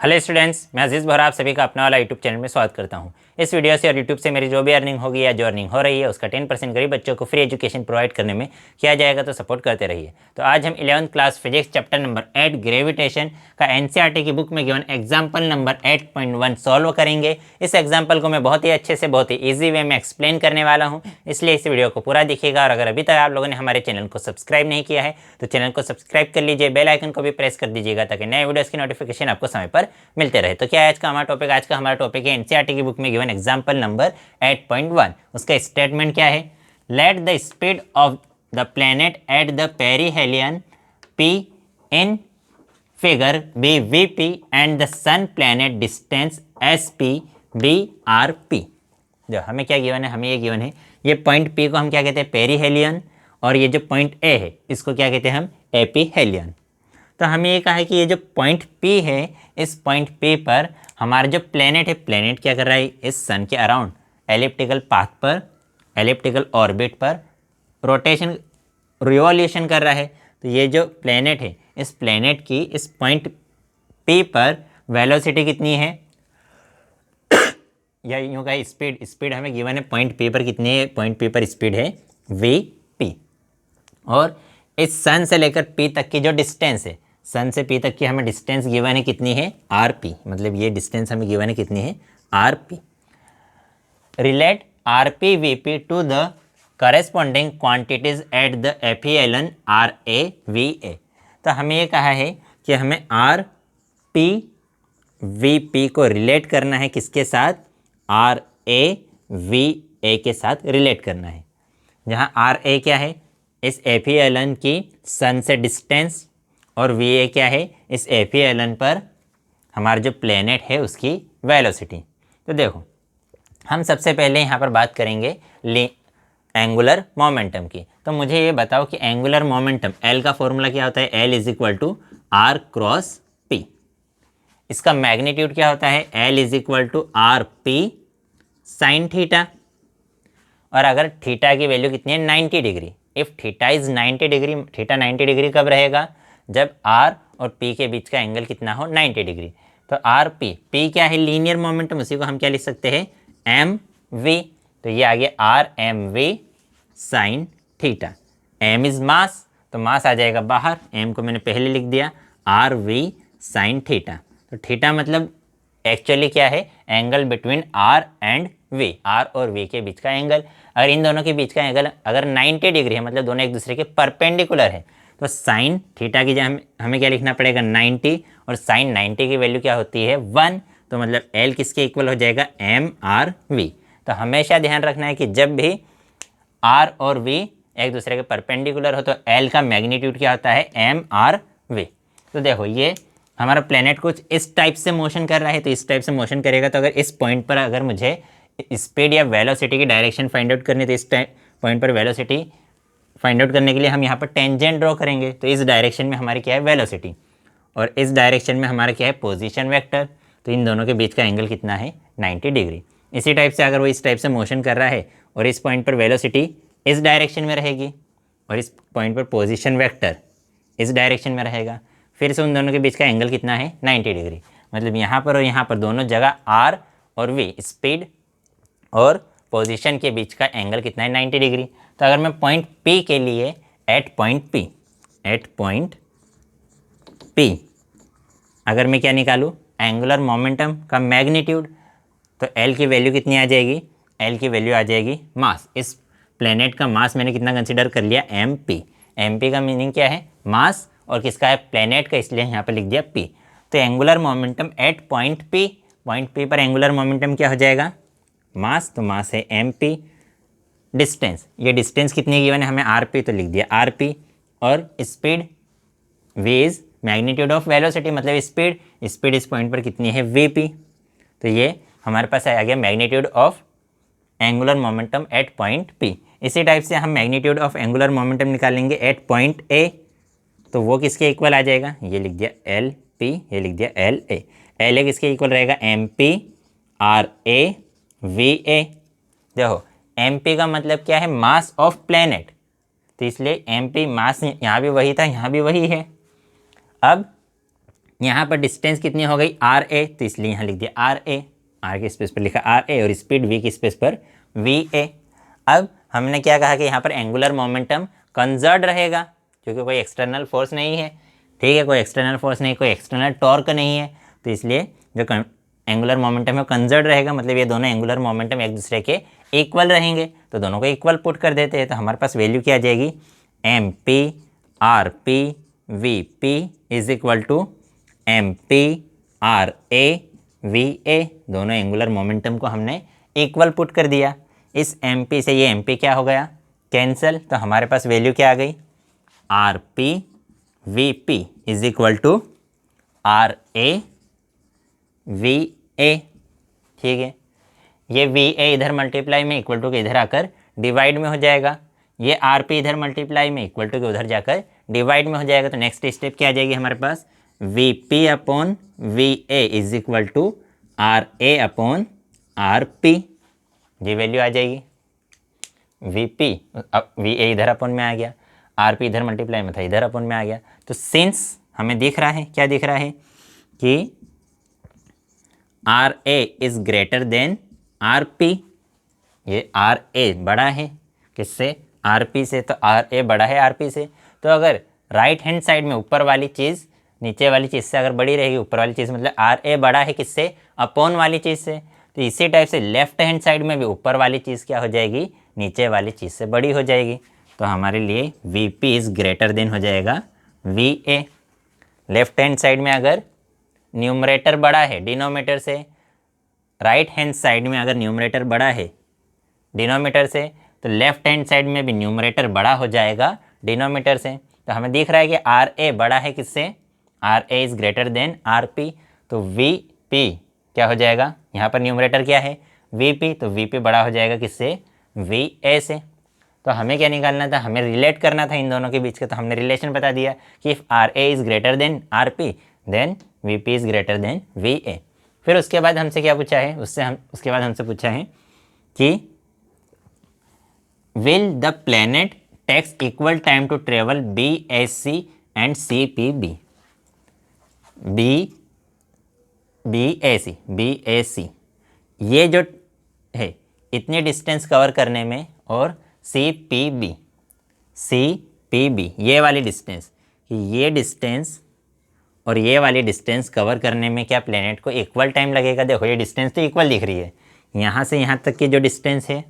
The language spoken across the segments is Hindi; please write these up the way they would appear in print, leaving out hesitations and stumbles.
हेलो स्टूडेंट्स, मैं अजीज़ बोहरा आप सभी का अपना वाला यूट्यूब चैनल में स्वागत करता हूं। इस वीडियो से और यूट्यूब से मेरी जो भी अर्निंग होगी या जो अर्निंग हो रही है उसका 10% गरीब बच्चों को फ्री एजुकेशन प्रोवाइड करने में किया जाएगा, तो सपोर्ट करते रहिए। तो आज हम 11th class physics chapter number 8 gravitation का एनसीईआरटी की बुक में गिवन एग्जाम्पल नंबर 8.1 सॉल्व करेंगे। इस एग्जाम्पल को मैं बहुत ही अच्छे से बहुत ही ईजी वे में एक्सप्लेन करने वाला हूँ, इसलिए इस वीडियो को पूरा देखिएगा। और अगर अभी तक आप लोगों ने हमारे चैनल को सब्सक्राइब नहीं किया है तो चैनल को सब्सक्राइब कर लीजिए, बेल आइकन को भी प्रेस कर दीजिएगा ताकि नए वीडियोस की नोटिफिकेशन आपको समय पर मिलते रहे। तो क्या है आज का हमारा टॉपिक है एनसीईआरटी की बुक में गिवन एग्जांपल नंबर 8.1। उसका स्टेटमेंट क्या है? Let the speed of the planet at the perihelion P in figure be V P and the sun planet distance S P be R P. जो हमें क्या गिवन है, हमें ये गिवन है, ये पॉइंट पी को हम क्या कहते हैं? पेरिहेलियन। और ये जो पॉइंट ए है इसको क्या कहते हैं हम? एपीहेलियन। तो हमें ये कहा है कि ये जो पॉइंट पी है, इस पॉइंट पी पर हमारा जो प्लेनेट है, प्लेनेट क्या कर रहा है? इस सन के अराउंड एलिप्टिकल पाथ पर, एलिप्टिकल ऑर्बिट पर रोटेशन रिवॉल्यूशन कर रहा है। तो ये जो प्लेनेट है, इस प्लेनेट की इस पॉइंट पी पर वेलोसिटी कितनी है, या यूँ का स्पीड हमें गिवन है पॉइंट पी पर कितनी है? पॉइंट पी पर स्पीड है वी पी। और इस सन से लेकर पी तक की जो डिस्टेंस है, सन से पी तक की हमें डिस्टेंस गिवन है कितनी है? R P. मतलब ये डिस्टेंस हमें गिवन है कितनी है? R P. Relate R P V P to the corresponding quantities at the aphelion R A V A. तो हमें ये कहा है कि हमें आर पी वी पी को रिलेट करना है किसके साथ? आर ए वी ए के साथ रिलेट करना है। जहाँ आर ए क्या है? इस एपीएलन की सन से डिस्टेंस, और वी ए क्या है? इस एपीएलन पर हमारा जो प्लेनेट है उसकी वेलोसिटी। तो देखो, हम सबसे पहले यहाँ पर बात करेंगे एंगुलर मोमेंटम की। तो मुझे ये बताओ कि एंगुलर मोमेंटम एल का फॉर्मूला क्या होता है? L is equal to R cross P. इसका मैग्नीट्यूड क्या होता है? L is equal to R P sine theta. और अगर थीटा की वैल्यू कितनी है? 90 degree. If theta is 90 degree, theta 90 degree कब रहेगा? जब आर और पी के बीच का एंगल कितना हो? 90 डिग्री। तो आर पी, पी क्या है? लीनियर मोमेंटम, उसी को हम क्या लिख सकते हैं? M V. तो ये आ गया R M V sine theta. M is mass, तो मास आ जाएगा बाहर, एम को मैंने पहले लिख दिया, आर वी साइन थीटा। तो थीटा मतलब एक्चुअली क्या है? Angle between R and V, R और वी के बीच का एंगल। अगर इन दोनों के बीच का एंगल अगर 90 डिग्री है, मतलब दोनों एक दूसरे के परपेंडिकुलर है, तो साइन थीटा की जगह हमें क्या लिखना पड़ेगा? 90। और साइन 90 की वैल्यू क्या होती है? 1। तो मतलब एल किसके इक्वल हो जाएगा? M R V. तो हमेशा ध्यान रखना है कि जब भी आर और वी एक दूसरे के परपेंडिकुलर हो तो एल का मैग्नीट्यूड क्या होता है? M R V. तो देखो, ये हमारा प्लेनेट कुछ इस टाइप से मोशन कर रहा है, तो इस टाइप से मोशन करेगा। तो अगर इस पॉइंट पर अगर मुझे स्पीड या वेलोसिटी की डायरेक्शन फाइंड आउट करनी, तो इस पॉइंट पर वेलोसिटी फाइंड आउट करने के लिए हम यहाँ पर टेंजेंट ड्रॉ करेंगे। तो इस डायरेक्शन में हमारी क्या है? वेलोसिटी। और इस डायरेक्शन में हमारा क्या है? Position vector. तो इन दोनों के बीच का एंगल कितना है? 90 डिग्री। इसी टाइप से अगर वो इस टाइप से मोशन कर रहा है और इस पॉइंट पर वेलोसिटी इस डायरेक्शन में रहेगी और इस पॉइंट पर पोजीशन वेक्टर इस डायरेक्शन में रहेगा, फिर से उन दोनों के बीच का एंगल कितना है? 90 डिग्री। मतलब यहाँ पर और यहाँ पर दोनों जगह आर और वी, स्पीड और पोजीशन के बीच का एंगल कितना है? 90 डिग्री। तो अगर मैं पॉइंट पी के लिए एट पॉइंट पी अगर मैं क्या निकालूँ? एंगुलर मोमेंटम का मैग्नीट्यूड, तो एल की वैल्यू कितनी आ जाएगी? एल की वैल्यू आ जाएगी मास। इस प्लेनेट का मास मैंने कितना कंसीडर कर लिया? M P. एम पी का मीनिंग क्या है? मास। और किसका है? प्लेनेट का, इसलिए यहाँ पर लिख दिया पी। तो angular momentum at point P पर एंगुलर मोमेंटम क्या हो जाएगा? मास। तो मास है एम पी। डिस्टेंस, ये डिस्टेंस कितनी गिवन है हमें? आर पी, तो लिख दिया आर पी। और speed V is magnitude of velocity, मतलब स्पीड इस पॉइंट पर कितनी है? V P. तो ये हमारे पास आ गया magnitude of angular momentum at point P. इसी टाइप से हम मैग्नीट्यूड ऑफ एंगुलर मोमेंटम निकालेंगे एट पॉइंट ए। तो वो किसके इक्वल आ जाएगा? ये लिख दिया एल पी, ये लिख दिया एल ए। एल ए किसके इक्वल रहेगा? M P R A V A. देखो, एम पी का मतलब क्या है? Mass of planet. तो इसलिए एम पी मास यहाँ भी वही था, यहाँ भी वही है। अब यहाँ पर डिस्टेंस कितनी हो गई आर ए, तो इसलिए यहाँ लिख दिया आर ए, आर के स्पेस पर लिखा आर ए और स्पीड वी की स्पेस पर वी ए। अब हमने क्या कहा कि यहाँ पर एंगुलर मोमेंटम कंजर्व रहेगा क्योंकि कोई एक्सटर्नल फोर्स नहीं है, ठीक है, कोई एक्सटर्नल फोर्स नहीं, कोई एक्सटर्नल टॉर्क नहीं है, तो इसलिए जो एंगुलर मोमेंटम है वो कंजर्व रहेगा, मतलब ये दोनों एंगुलर मोमेंटम एक दूसरे के इक्वल रहेंगे, तो दोनों को इक्वल पुट कर देते हैं, तो हमारे पास वैल्यू क्या आ जाएगी M P R P V P is equal to M P R A V A, दोनों एंगुलर मोमेंटम को हमने इक्वल पुट कर दिया। इस एम पी से ये एम पी क्या हो गया कैंसिल, तो हमारे पास वैल्यू क्या आ गई R P V P is equal to R A V A, ठीक है। ये वी ए इधर मल्टीप्लाई में इक्वल टू के इधर आकर डिवाइड में हो जाएगा, ये आर पी इधर मल्टीप्लाई में इक्वल टू के उधर जाकर डिवाइड में हो जाएगा, तो नेक्स्ट स्टेप क्या आ जाएगी हमारे पास V P upon V A is equal to R A upon R P, ये वैल्यू आ जाएगी वी पी, अब वी ए इधर अपॉन में आ गया, आर पी इधर मल्टीप्लाई में था इधर अपॉन में आ गया, तो सिंस हमें दिख रहा है क्या दिख रहा है कि R A is greater than R P, ये आर ए बड़ा है किससे आर पी से, तो आर ए बड़ा है आर पी से, तो अगर राइट हैंड साइड में ऊपर वाली चीज़ नीचे वाली चीज़ से अगर बड़ी रहेगी, ऊपर वाली चीज़ मतलब आर ए बड़ा है किससे अपॉन वाली चीज़ से, तो इसी टाइप से लेफ्ट हैंड साइड में भी ऊपर वाली चीज़ क्या हो जाएगी नीचे वाली चीज़ से बड़ी हो जाएगी, तो हमारे लिए we P is greater then हो जाएगा V A. Left hand side में अगर न्यूमरेटर बड़ा है डिनोमीटर से, राइट हैंड साइड में अगर न्यूमरेटर बड़ा है डिनोमीटर से, तो लेफ्ट हैंड साइड में भी न्यूमरेटर बड़ा हो जाएगा डिनोमीटर से, तो हमें दिख रहा है कि आर ए बड़ा है किससे R A is greater than R P, तो वी पी क्या हो जाएगा यहाँ पर न्यूमरेटर क्या है वी पी, तो वी पी बड़ा हो जाएगा किससे वी ए से। तो हमें क्या निकालना था हमें रिलेट करना था इन दोनों के बीच का, तो हमने रिलेशन बता दिया कि if R A is greater than R P then V P is greater than V A. फिर उसके बाद हमसे क्या पूछा है उसके बाद हमसे पूछा है कि will the planet takes equal time to travel B S C and C P B, B A C ये जो है इतने डिस्टेंस कवर करने में, और सी पी बी ये वाली डिस्टेंस, ये डिस्टेंस और ये वाली डिस्टेंस कवर करने में क्या प्लेनेट को इक्वल टाइम लगेगा। देखो ये डिस्टेंस तो इक्वल दिख रही है, यहाँ से यहाँ तक की जो डिस्टेंस है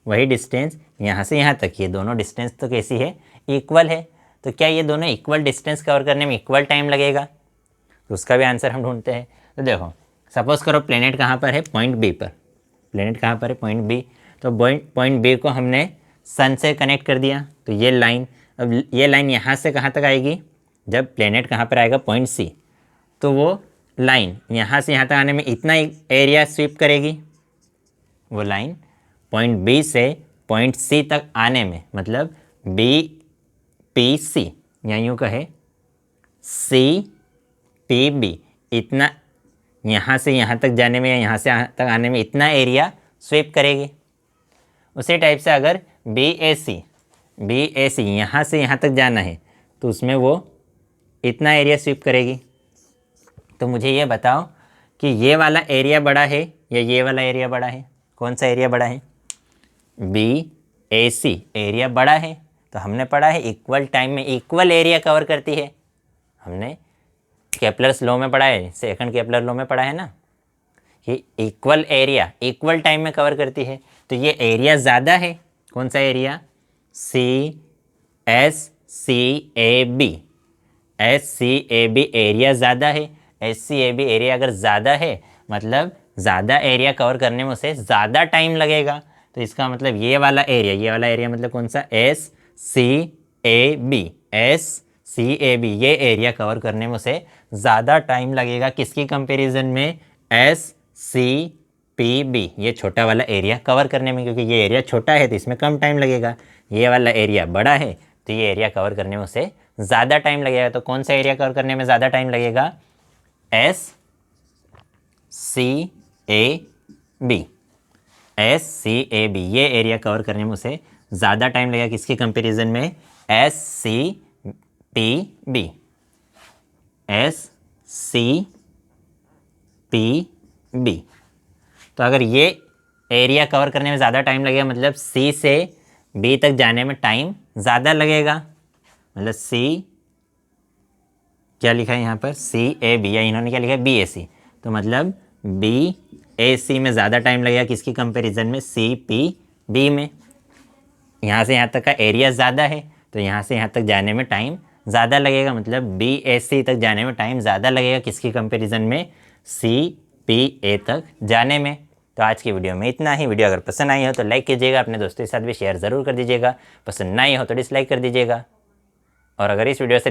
वही डिस्टेंस यहाँ से यहाँ तक, ये दोनों डिस्टेंस तो कैसी है इक्वल है, तो क्या ये दोनों इक्वल डिस्टेंस कवर करने में इक्वल टाइम लगेगा, तो उसका भी आंसर हम ढूंढते हैं। तो देखो सपोज़ करो प्लेनेट कहाँ पर है पॉइंट बी पर, प्लेनेट कहाँ पर है पॉइंट बी, तो पॉइंट बी को हमने सन से कनेक्ट कर दिया, तो ये लाइन, अब ये लाइन यहाँ से कहाँ तक आएगी जब प्लेनेट कहाँ पर आएगा पॉइंट सी, तो वो लाइन यहाँ से यहाँ तक आने में इतना एरिया स्वीप करेगी, वो लाइन पॉइंट बी से पॉइंट सी तक आने में, मतलब बी पी सी या यूँ कहे सी पी बी, इतना यहाँ से यहाँ तक जाने में या यहाँ से यहाँ तक आने में इतना एरिया स्वीप करेगी। उसी टाइप से अगर बी ए सी यहाँ से यहाँ तक जाना है तो उसमें वो इतना एरिया स्वीप करेगी। तो मुझे ये बताओ कि ये वाला एरिया बड़ा है या ये वाला एरिया बड़ा है, कौन सा एरिया बड़ा है, बी ए सी एरिया बड़ा है। तो हमने पढ़ा है इक्वल टाइम में इक्वल एरिया कवर करती है, हमने केपलर्स लॉ में पढ़ा है, सेकंड केपलर लॉ में पढ़ा है ना, कि इक्वल एरिया इक्वल टाइम में कवर करती है। तो ये एरिया ज़्यादा है, कौन सा area, C S C A B area ज़्यादा है। S C A B area अगर ज़्यादा है मतलब ज़्यादा एरिया कवर करने में उसे ज़्यादा टाइम लगेगा। तो इसका मतलब ये वाला एरिया मतलब कौन सा, एस सी ए बी ये एरिया कवर करने में उसे ज़्यादा टाइम लगेगा। किसकी कंपैरिजन में, एस सी पी बी ये छोटा वाला एरिया कवर करने में, क्योंकि ये एरिया छोटा है तो इसमें कम टाइम लगेगा, ये वाला एरिया बड़ा है तो ये एरिया कवर करने में उसे ज़्यादा टाइम लगेगा। तो कौन सा एरिया कवर करने में ज़्यादा टाइम लगेगा, एस सी ए बी ये एरिया कवर करने में उसे ज़्यादा टाइम लगेगा। किसके कंपैरिजन में, S C P B C P B. तो अगर ये एरिया कवर करने में ज़्यादा टाइम लगेगा, मतलब सी से बी तक जाने में टाइम ज़्यादा लगेगा, मतलब सी क्या लिखा है यहाँ पर, सी ए बी, या इन्होंने क्या लिखा है, बी ए सी। तो मतलब बी ए सी में ज़्यादा टाइम लगेगा किसकी कंपैरिजन में, सी पी बी में। यहाँ से यहाँ तक का एरिया ज़्यादा है, तो यहाँ से यहाँ तक जाने में टाइम ज़्यादा लगेगा, मतलब बी ए सी तक जाने में टाइम ज़्यादा लगेगा किसकी कंपैरिजन में, सी पी ए तक जाने में। तो आज की वीडियो में इतना ही। वीडियो अगर पसंद आई हो तो लाइक कीजिएगा, अपने दोस्तों के साथ भी शेयर ज़रूर कर दीजिएगा, पसंद नहीं हो तो डिसलाइक कर दीजिएगा। और अगर इस वीडियो से